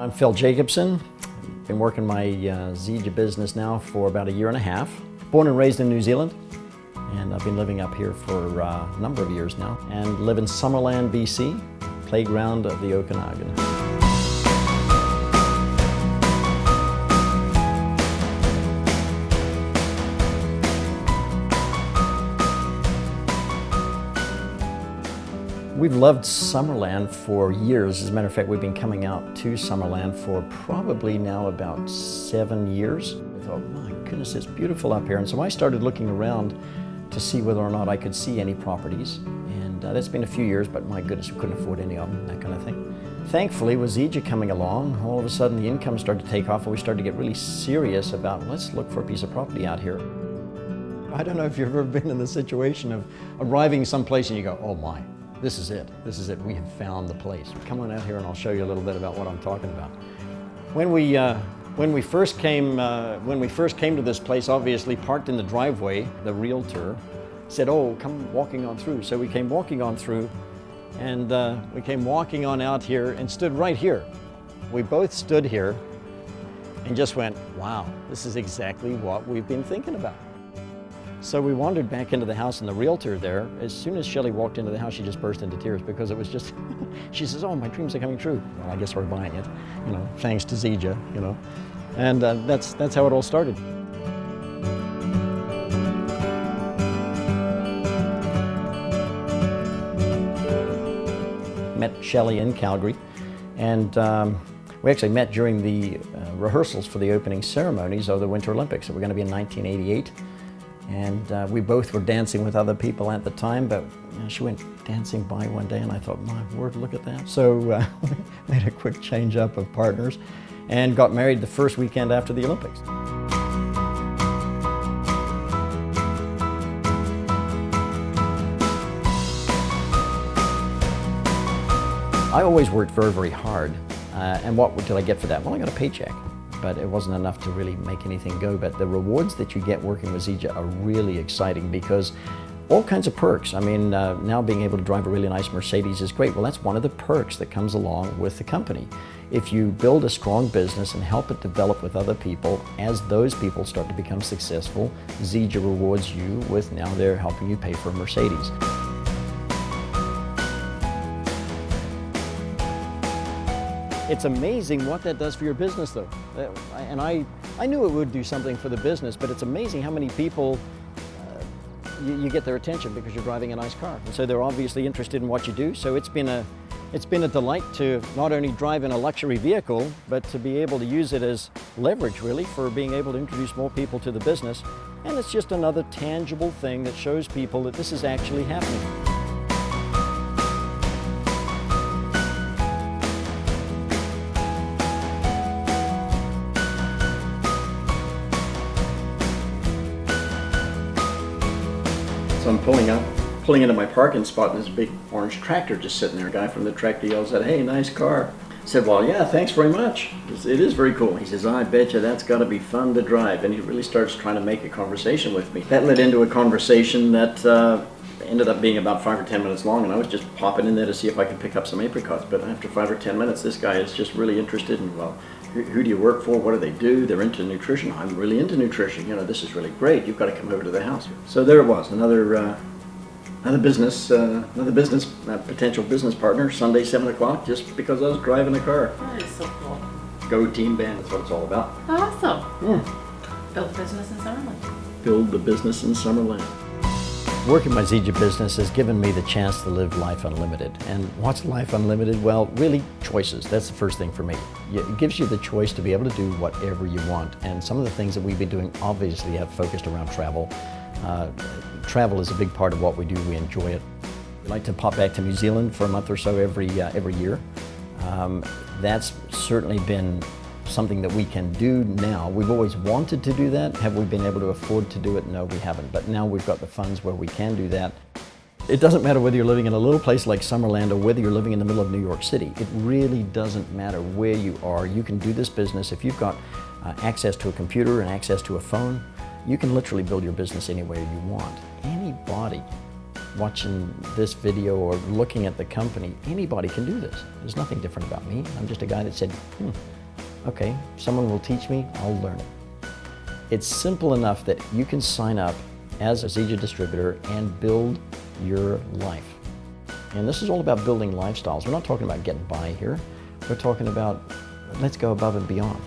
I'm Phil Jakobson. Been working my Zija business now for about a year and a half. Born and raised in New Zealand, and I've been living up here for a number of years now, and live in Summerland, BC, playground of the Okanagan. We've loved Summerland for years. As a matter of fact, we've been coming out to Summerland for probably now about 7 years. I thought, my goodness, it's beautiful up here. And so I started looking around to see whether or not I could see any properties. And that's been a few years, but my goodness, we couldn't afford any of them, that kind of thing. Thankfully, with Zija coming along, all of a sudden the income started to take off, and we started to get really serious about, let's look for a piece of property out here. I don't know if you've ever been in the situation of arriving someplace and you go, oh my. This is it. This is it. We have found the place. Come on out here and I'll show you a little bit about what I'm talking about. When we first came to this place, obviously parked in the driveway, the realtor said, "Oh, come walking on through." So we came walking on through, and we came walking on out here and stood right here. We both stood here and just went, "Wow, this is exactly what we've been thinking about." So we wandered back into the house, and the realtor there, as soon as Shelley walked into the house, she just burst into tears because it was just, she says, "Oh, my dreams are coming true." Well, I guess we're buying it, you know, thanks to Zija, you know. And that's how it all started. Met Shelley in Calgary, and we actually met during the rehearsals for the opening ceremonies of the Winter Olympics. That were going to be in 1988. And we both were dancing with other people at the time, but you know, she went dancing by one day and I thought, my word, look at that. So we made a quick change up of partners and got married the first weekend after the Olympics. I always worked very, very hard. And what did I get for that? Well, I got a paycheck. But it wasn't enough to really make anything go. But the rewards that you get working with Zija are really exciting because all kinds of perks. I mean, now being able to drive a really nice Mercedes is great. Well, that's one of the perks that comes along with the company. If you build a strong business and help it develop with other people, as those people start to become successful, Zija rewards you with now they're helping you pay for a Mercedes. It's amazing what that does for your business, though. And I knew it would do something for the business, but it's amazing how many people you get their attention because you're driving a nice car. And so they're obviously interested in what you do. So it's been a delight to not only drive in a luxury vehicle, but to be able to use it as leverage, really, for being able to introduce more people to the business. And it's just another tangible thing that shows people that this is actually happening. So I'm pulling into my parking spot, and there's a big orange tractor just sitting there. A guy from the tractor yells out, "Hey, nice car." I said, "Well, yeah, thanks very much. It is very cool." He says, "I bet you that's got to be fun to drive." And he really starts trying to make a conversation with me. That led into a conversation that ended up being about 5 or 10 minutes long, and I was just popping in there to see if I could pick up some apricots. But after 5 or 10 minutes, this guy is just really interested in, well, who do you work for? What do they do? They're into nutrition. I'm really into nutrition. You know, this is really great. You've got to come over to the house. So there it was, another potential business partner. Sunday, 7 o'clock, just because I was driving a car. That is so cool. Go Team Band. That's what it's all about. Awesome. Yeah. Build a business in Summerland. Build the business in Summerland. Working my Zija business has given me the chance to live life unlimited. And what's life unlimited? Well, really, choices. That's the first thing for me. It gives you the choice to be able to do whatever you want. And some of the things that we've been doing obviously have focused around travel. Travel is a big part of what we do. We enjoy it. We like to pop back to New Zealand for a month or so every year. That's certainly been something that we can do now. We've always wanted to do that. Have we been able to afford to do it? No, we haven't. But now we've got the funds where we can do that. It doesn't matter whether you're living in a little place like Summerland or whether you're living in the middle of New York City. It really doesn't matter where you are. You can do this business. If you've got access to a computer and access to a phone, you can literally build your business anywhere you want. Anybody watching this video or looking at the company, anybody can do this. There's nothing different about me. I'm just a guy that said, okay, someone will teach me, I'll learn it. It's simple enough that you can sign up as a Zija distributor and build your life. And this is all about building lifestyles. We're not talking about getting by here. We're talking about let's go above and beyond.